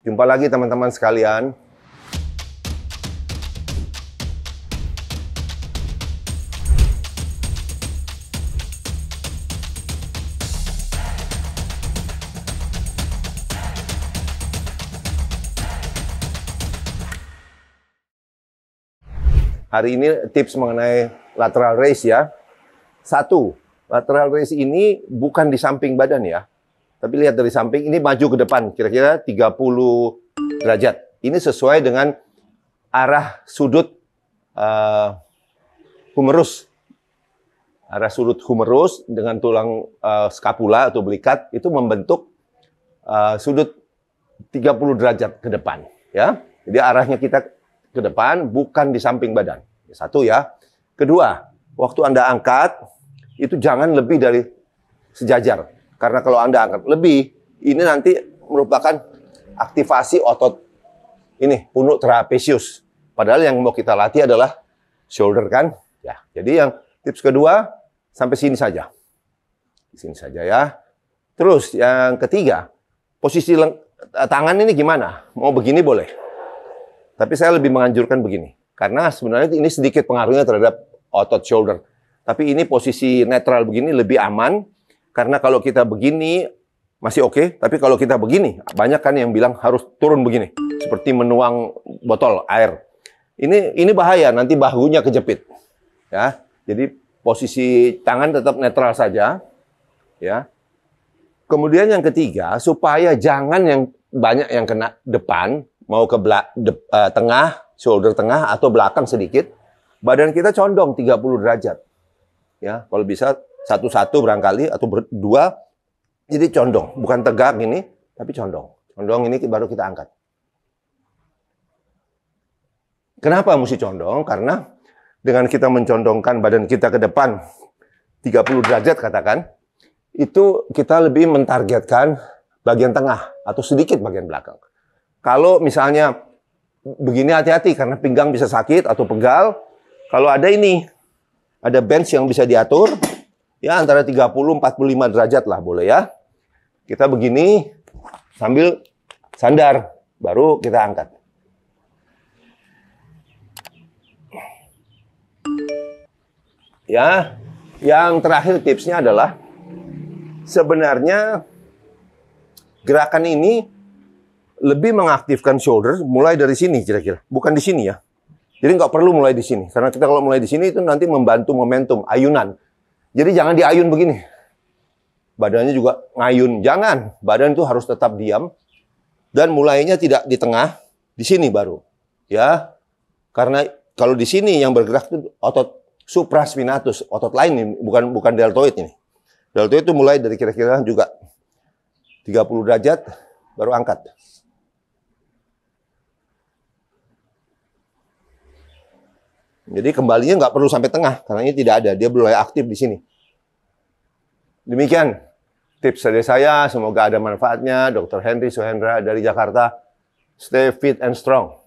Jumpa lagi teman-teman sekalian. Hari ini tips mengenai lateral raise ya. 1, lateral raise ini bukan di samping badan ya. Tapi lihat dari samping, ini maju ke depan, kira-kira 30 derajat. Ini sesuai dengan arah sudut humerus. Arah sudut humerus dengan tulang skapula atau belikat, itu membentuk sudut 30 derajat ke depan. Ya. Jadi arahnya kita ke depan, bukan di samping badan. 1 ya. 2, waktu Anda angkat, itu jangan lebih dari sejajar. Karena kalau Anda angkat lebih, ini nanti merupakan aktivasi otot ini, punuk trapezius. Padahal yang mau kita latih adalah shoulder kan? Ya. Jadi yang tips kedua, sampai sini saja. Di sini saja ya. Terus yang ketiga, posisi tangan ini gimana? Mau begini boleh. Tapi saya lebih menganjurkan begini. Karena sebenarnya ini sedikit pengaruhnya terhadap otot shoulder. Tapi ini posisi netral begini lebih aman. Karena kalau kita begini masih oke, tapi kalau kita begini, banyak kan yang bilang harus turun begini, seperti menuang botol air. Ini bahaya, nanti bahunya kejepit. Ya, jadi posisi tangan tetap netral saja. Ya. Kemudian yang ketiga, supaya jangan yang banyak yang kena depan, mau ke tengah, shoulder tengah atau belakang sedikit, badan kita condong 30 derajat. Ya, kalau bisa satu-satu barangkali atau berdua, jadi condong, bukan tegak ini, tapi condong. Condong ini baru kita angkat. Kenapa mesti condong? Karena dengan kita mencondongkan badan kita ke depan 30 derajat katakan, itu kita lebih mentargetkan bagian tengah atau sedikit bagian belakang. Kalau misalnya begini hati-hati karena pinggang bisa sakit atau pegal. Kalau ada ini, ada bench yang bisa diatur. Ya, antara 30-45 derajat lah boleh ya. Kita begini sambil sandar, baru kita angkat. Ya, yang terakhir tipsnya adalah sebenarnya gerakan ini lebih mengaktifkan shoulder mulai dari sini kira-kira, bukan di sini ya. Jadi nggak perlu mulai di sini, karena kita kalau mulai di sini itu nanti membantu momentum, ayunan. Jadi jangan diayun begini. Badannya juga ngayun. Jangan. Badan itu harus tetap diam. Dan mulainya tidak di tengah. Di sini baru. Ya. Karena kalau di sini yang bergerak itu otot supraspinatus. Otot lain ini. Bukan deltoid ini. Deltoid itu mulai dari kira-kira juga 30 derajat. Baru angkat. Jadi kembalinya nggak perlu sampai tengah, karena ini tidak ada. Dia mulai aktif di sini. Demikian tips dari saya. Semoga ada manfaatnya. Dr. Henry Suhendra dari Jakarta. Stay fit and strong.